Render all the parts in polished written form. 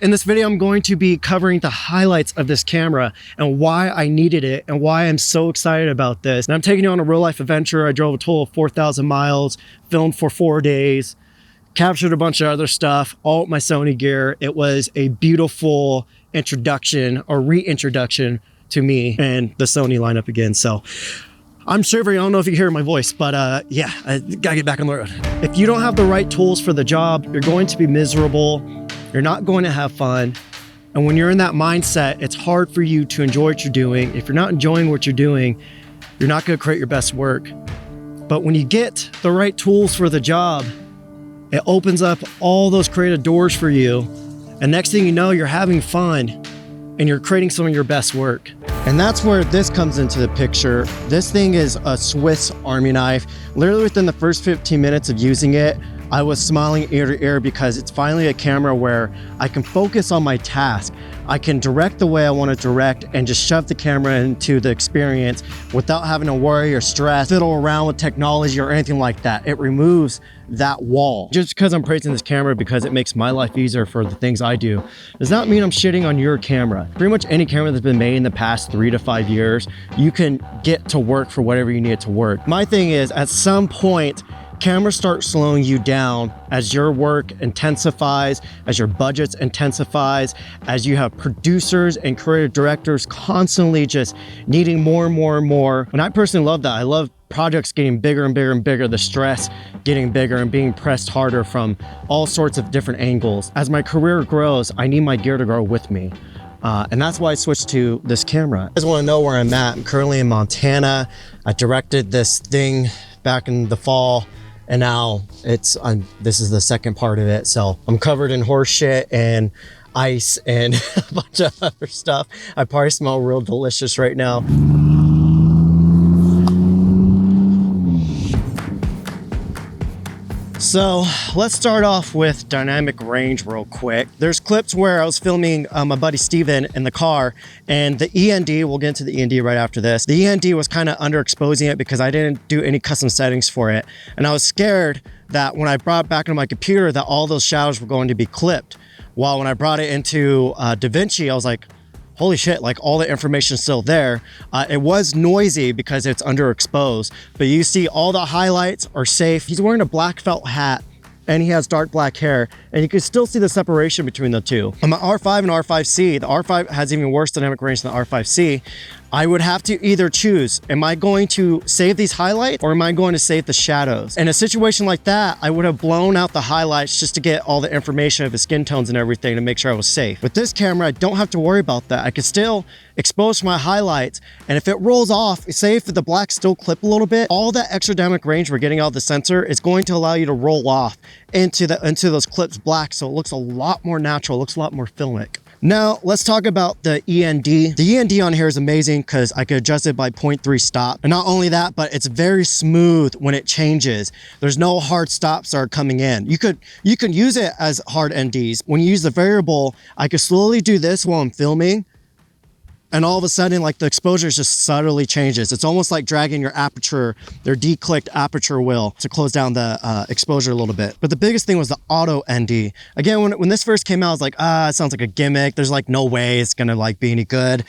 In this video, I'm going to be covering the highlights of this camera and why I needed it and why I'm so excited about this. And I'm taking you on a real life adventure. I drove a total of 4,000 miles, filmed for 4 days, captured a bunch of other stuff, all with my Sony gear. It was a beautiful introduction or reintroduction to me and the Sony lineup again. So I'm shivering. I don't know if you hear my voice, but yeah, I gotta get back on the road. If you don't have the right tools for the job, you're going to be miserable. You're not going to have fun. And when you're in that mindset, it's hard for you to enjoy what you're doing. If you're not enjoying what you're doing, you're not going to create your best work. But when you get the right tools for the job, it opens up all those creative doors for you. And next thing you know, you're having fun and you're creating some of your best work. And that's where this comes into the picture. This thing is a Swiss Army knife. Literally within the first 15 minutes of using it, I was smiling ear to ear because it's finally a camera where I can focus on my task. I can direct the way I want to direct and just shove the camera into the experience without having to worry or stress, fiddle around with technology or anything like that. It removes that wall. Just because I'm praising this camera because it makes my life easier for the things I do, does not mean I'm shitting on your camera. Pretty much any camera that's been made in the past 3 to 5 years, you can get to work for whatever you need it to work. My thing is, at some point, cameras start slowing you down as your work intensifies, as your budgets intensifies, as you have producers and creative directors constantly just needing more and more and more. And I personally love that. I love projects getting bigger and bigger and bigger, the stress getting bigger and being pressed harder from all sorts of different angles. As my career grows, I need my gear to grow with me. And that's why I switched to this camera. I just want to know where I'm at. I'm currently in Montana. I directed this thing back in the fall. And now this is the second part of it. So I'm covered in horse shit and ice and a bunch of other stuff. I probably smell real delicious right now. So let's start off with dynamic range real quick. There's clips where I was filming my buddy Steven in the car, and the END, we'll get into the END right after this. The END was kind of underexposing it because I didn't do any custom settings for it. And I was scared that when I brought it back into my computer that all those shadows were going to be clipped. While when I brought it into DaVinci, I was like, holy shit, like all the information is still there. It was noisy because it's underexposed, but you see all the highlights are safe. He's wearing a black felt hat and he has dark black hair, and you can still see the separation between the two. On my R5 and R5C, the R5 has even worse dynamic range than the R5C. I would have to either choose, am I going to save these highlights or am I going to save the shadows? In a situation like that, I would have blown out the highlights just to get all the information of the skin tones and everything to make sure I was safe. With this camera, I don't have to worry about that. I can still expose my highlights, and if it rolls off, say if the blacks still clip a little bit, all that extra dynamic range we're getting out of the sensor is going to allow you to roll off into those clips black, so it looks a lot more natural, it looks a lot more filmic. Now, let's talk about the END. The END on here is amazing because I could adjust it by 0.3 stop. And not only that, but it's very smooth when it changes. There's no hard stops that are coming in. You can use it as hard NDs. When you use the variable, I could slowly do this while I'm filming, and all of a sudden, like, the exposure just subtly changes. It's almost like dragging your aperture, their declicked aperture wheel, to close down the exposure a little bit. But the biggest thing was the auto ND. Again, when this first came out, I was like, it sounds like a gimmick. There's like no way it's gonna like be any good.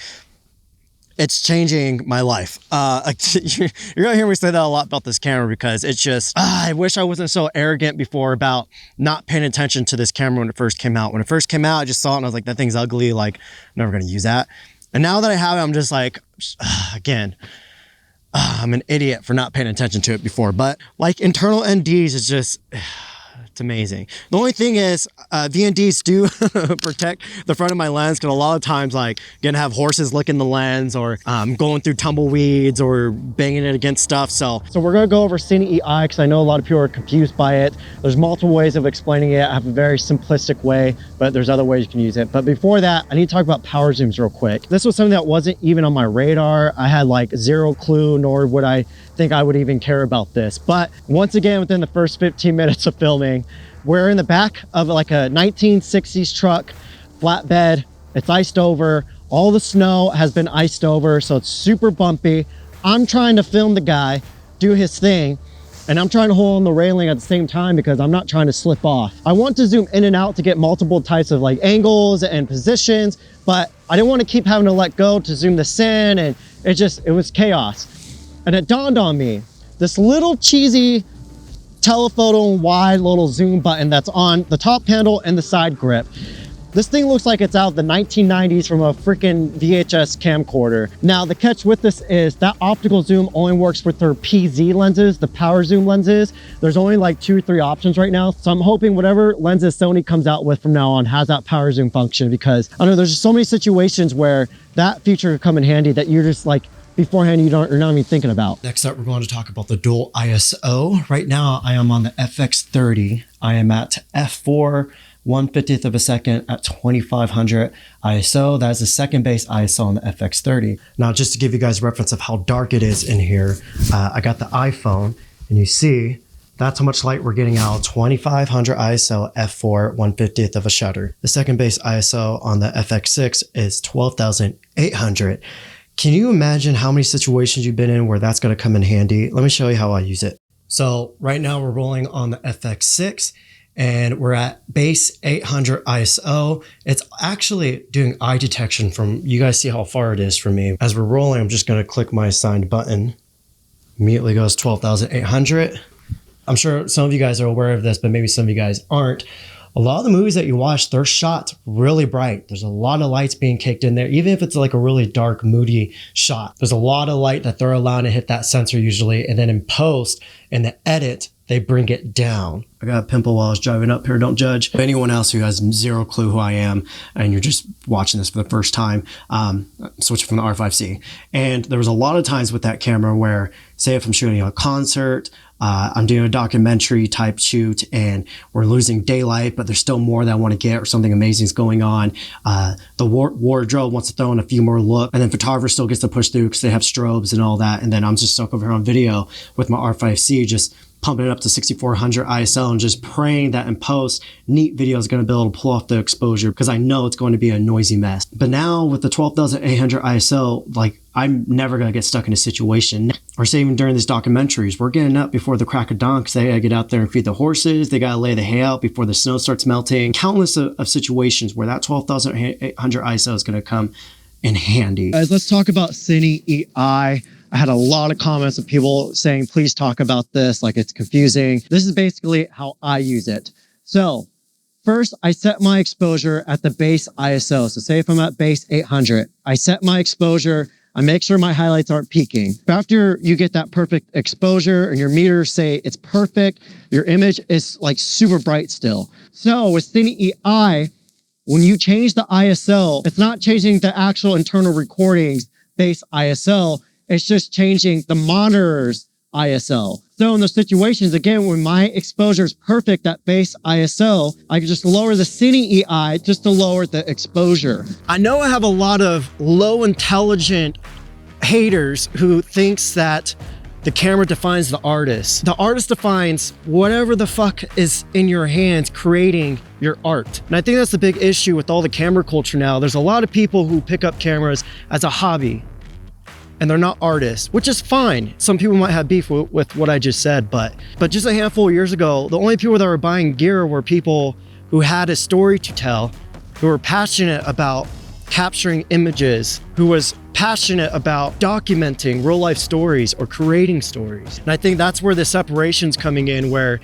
It's changing my life. You're gonna hear me say that a lot about this camera because it's just, I wish I wasn't so arrogant before about not paying attention to this camera when it first came out. When it first came out, I just saw it and I was like, that thing's ugly, like, I'm never gonna use that. And now that I have it, I'm just like, again, I'm an idiot for not paying attention to it before. But like internal NDs is just, it's amazing. The only thing is VNDs do protect the front of my lens, because a lot of times, like, you're gonna have horses licking the lens, or going through tumbleweeds or banging it against stuff. So we're gonna go over Cine EI because I know a lot of people are confused by it. There's multiple ways of explaining it. I have a very simplistic way, but there's other ways you can use it. But before that, I need to talk about power zooms real quick. This was something that wasn't even on my radar. I had like zero clue, nor would I think I would even care about this. But once again, within the first 15 minutes of filming, we're in the back of like a 1960s truck, flatbed. It's iced over. All the snow has been iced over, so it's super bumpy. I'm trying to film the guy do his thing, And I'm trying to hold on the railing at the same time because I'm not trying to slip off. I want to zoom in and out to get multiple types of like angles and positions, but I didn't want to keep having to let go to zoom this in, and it was chaos. And it dawned on me, this little cheesy telephoto wide little zoom button that's on the top handle and the side grip. This thing looks like it's out of the 1990s from a freaking VHS camcorder. Now, the catch with this is that optical zoom only works with their PZ lenses, the power zoom lenses. There's only like 2 or 3 options right now. So I'm hoping whatever lenses Sony comes out with from now on has that power zoom function, because I don't know, there's just so many situations where that feature could come in handy that you're just like, beforehand, you're not even thinking about. Next up, we're going to talk about the dual ISO. Right now, I am on the FX30. I am at f4, 1/50th of a second at 2500 ISO. That is the second base ISO on the FX30. Now, just to give you guys a reference of how dark it is in here, I got the iPhone, and you see that's how much light we're getting out. 2500 ISO, f4, 1/50th of a shutter. The second base ISO on the FX6 is 12,800. Can you imagine how many situations you've been in where that's going to come in handy? Let me show you how I use it. So right now we're rolling on the FX6 and we're at base 800 ISO. It's actually doing eye detection from, you guys see how far it is from me. As we're rolling, I'm just going to click my assigned button. Immediately goes 12,800. I'm sure some of you guys are aware of this, but maybe some of you guys aren't. A lot of the movies that you watch, they're shot really bright. There's a lot of lights being kicked in there. Even if it's like a really dark, moody shot, there's a lot of light that they're allowing to hit that sensor usually. And then in post, in the edit, they bring it down. I got a pimple while I was driving up here, don't judge. Anyone else who has zero clue who I am and you're just watching this for the first time, switching from the R5C. And there was a lot of times with that camera where, say if I'm shooting a concert, I'm doing a documentary type shoot and we're losing daylight, but there's still more that I want to get or something amazing is going on. The wardrobe wants to throw in a few more looks, and then photographer still gets to push through because they have strobes and all that. And then I'm just stuck over here on video with my R5C, just pumping it up to 6400 ISO and just praying that in post, neat video is going to be able to pull off the exposure because I know it's going to be a noisy mess. But now with the 12,800 ISO, like I'm never going to get stuck in a situation. Or say even during these documentaries, we're getting up before the crack of dawn because they got to get out there and feed the horses. They got to lay the hay out before the snow starts melting. Countless of situations where that 12,800 ISO is going to come in handy. Guys, let's talk about Cine EI. I had a lot of comments of people saying, please talk about this, like it's confusing. This is basically how I use it. So first, I set my exposure at the base ISO. So say if I'm at base 800, I set my exposure, I make sure my highlights aren't peaking. After you get that perfect exposure and your meters say it's perfect, your image is like super bright still. So with Cine EI, when you change the ISO, it's not changing the actual internal recordings base ISO. It's just changing the monitor's ISO. So in those situations, again, when my exposure is perfect at base ISO, I can just lower the Cine EI just to lower the exposure. I know I have a lot of low intelligent haters who thinks that the camera defines the artist. The artist defines whatever the fuck is in your hands creating your art. And I think that's the big issue with all the camera culture now. There's a lot of people who pick up cameras as a hobby and they're not artists, which is fine. Some people might have beef with what I just said, but just a handful of years ago, the only people that were buying gear were people who had a story to tell, who were passionate about capturing images, who was passionate about documenting real life stories or creating stories. And I think that's where the separation's coming in, where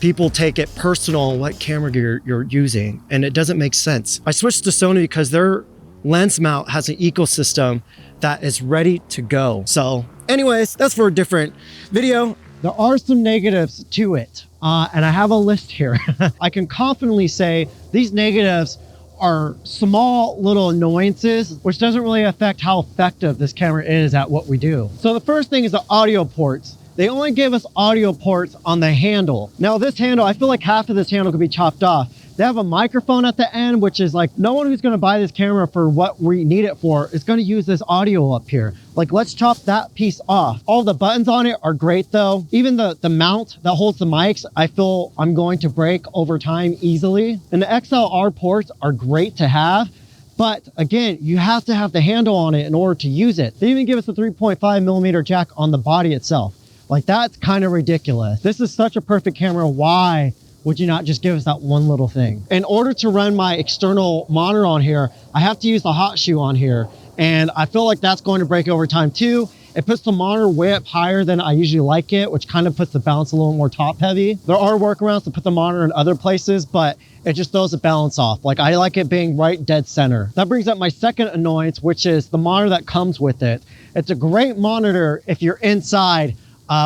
people take it personal on what camera gear you're using, and it doesn't make sense. I switched to Sony because their lens mount has an ecosystem that is ready to go. So anyways, that's for a different video. There are some negatives to it, and I have a list here. I can confidently say these negatives are small little annoyances, which doesn't really affect how effective this camera is at what we do. So the first thing is the audio ports. They only give us audio ports on the handle. Now this handle, I feel like half of this handle could be chopped off. They have a microphone at the end, which is like, no one who's gonna buy this camera for what we need it for is gonna use this audio up here. Like, let's chop that piece off. All the buttons on it are great though. Even the mount that holds the mics, I feel I'm going to break over time easily. And the XLR ports are great to have, but again, you have to have the handle on it in order to use it. They even give us a 3.5mm jack on the body itself. Like, that's kind of ridiculous. This is such a perfect camera. Why would you not just give us that one little thing? In order to run my external monitor on here, I have to use the hot shoe on here. And I feel like that's going to break over time too. It puts the monitor way up higher than I usually like it, which kind of puts the balance a little more top heavy. There are workarounds to put the monitor in other places, but it just throws the balance off. Like, I like it being right dead center. That brings up my second annoyance, which is the monitor that comes with it. It's a great monitor if you're inside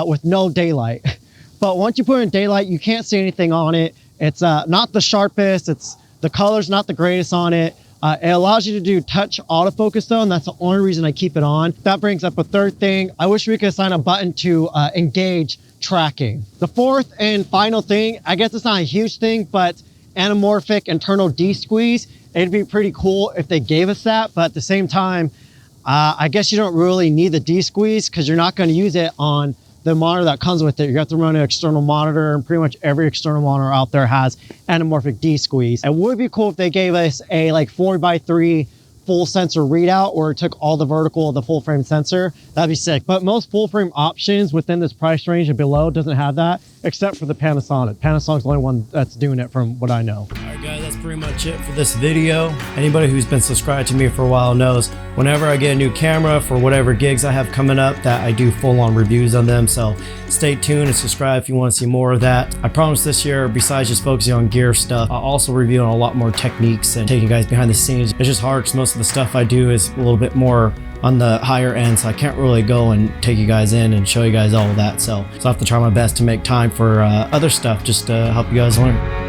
with no daylight. But once you put it in daylight, you can't see anything on it. It's not the sharpest. The color's not the greatest on it. It allows you to do touch autofocus though, and that's the only reason I keep it on. That brings up a third thing. I wish we could assign a button to engage tracking. The fourth and final thing, I guess it's not a huge thing, but anamorphic internal D-squeeze. It'd be pretty cool if they gave us that, but at the same time, I guess you don't really need the D-squeeze because you're not going to use it on the monitor that comes with it. You have to run an external monitor, and pretty much every external monitor out there has anamorphic D-squeeze. It would be cool if they gave us a like 4x3 full sensor readout, or it took all the vertical of the full frame sensor. That'd be sick. But most full frame options within this price range and below doesn't have that, except for the Panasonic. Panasonic's the only one that's doing it from what I know. All right guys, that's pretty much it for this video. Anybody who's been subscribed to me for a while knows whenever I get a new camera for whatever gigs I have coming up, that I do full-on reviews on them. So stay tuned and subscribe if you want to see more of that. I promise this year, besides just focusing on gear stuff, I'll also review on a lot more techniques and taking you guys behind the scenes. It's just hard because most of the stuff I do is a little bit more on the higher end, so I can't really go and take you guys in and show you guys all of that. So I have to try my best to make time for other stuff just to help you guys learn.